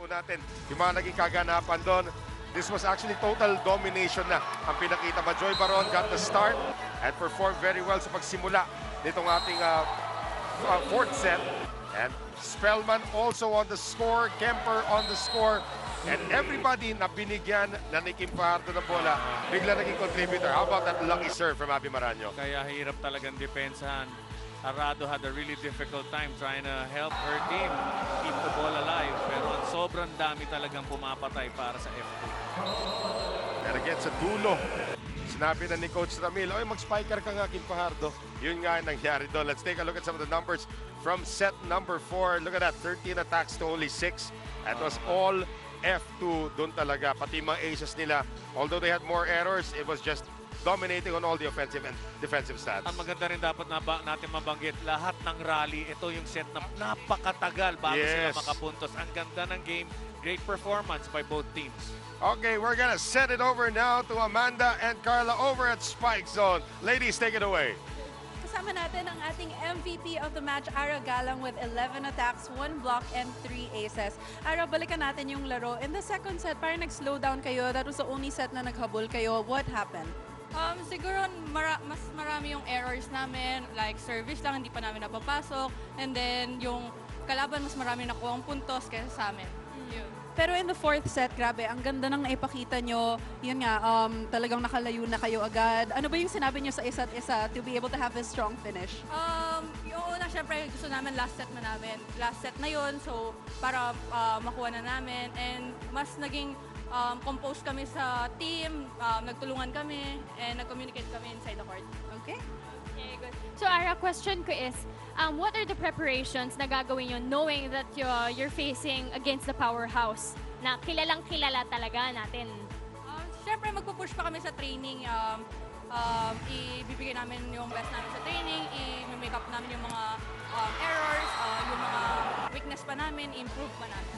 natin yung mga naging kaganapan doon. This was actually total domination na ang pinakita. Joy Baron got the start and performed very well sa pagsimula nitong ating fourth set. And Spellman also on the score, Kemper on the score. And everybody na binigyan na ni Kim Fajardo ng bola, bigla naging contributor. How about that lucky serve from Abby Maraño? Kaya hirap talagang depensahan. Arado had a really difficult time trying to help her team keep the ball alive. Pero ang sobrang dami talagang pumapatay para sa F2. And again, sa dulo, sinabi na ni Coach Ramil, oy, mag-spiker ka nga, Kim Fajardo. Yun nga ang nangyari doon. Let's take a look at some of the numbers from set number 4. Look at that, 13 attacks to only 6. That was all F2 doon talaga. Pati mga aces nila, although they had more errors, it was just dominating on all the offensive and defensive stats. Ang maganda rin dapat natin mabanggit, lahat ng rally, ito yung set na napakatagal bago sila makapuntos. Ang ganda ng game, great performance by both teams. Okay, we're gonna send it over now to Amanda and Carla over at Spike Zone. Ladies, take it away. Kasama natin ang ating MVP of the match, Ara Galang, with 11 attacks, 1 block, and 3 aces. Ara, balikan natin yung laro. In the second set, parang nag-slow down kayo. That was the only set na naghabol kayo. What happened? Siguro mas marami yung errors namin, like service lang hindi pa namin napapasok, and then yung kalaban mas marami nakuha ang puntos kaysa sa amin. Yun. Pero in the fourth set, grabe, ang ganda ng naipakita nyo. Yun nga, talagang nakalayo na kayo agad. Ano ba yung sinabi nyo sa isa't isa to be able to have this strong finish? Yung una, syempre gusto namin last set na namin. Last set na yun, so para makuha na namin, and mas naging composed kami sa team, nagtulungan kami, and nag-communicate kami inside the court. Okay. Okay, good. So, Ara, question ko is, what are the preparations na gagawin yun knowing that you're facing against the powerhouse na kilalang-kilala talaga natin? Siyempre, magpupush pa kami sa training. Ibibigay namin yung best namin sa training, i-make up namin yung mga errors, yung mga weakness pa namin, improve pa namin.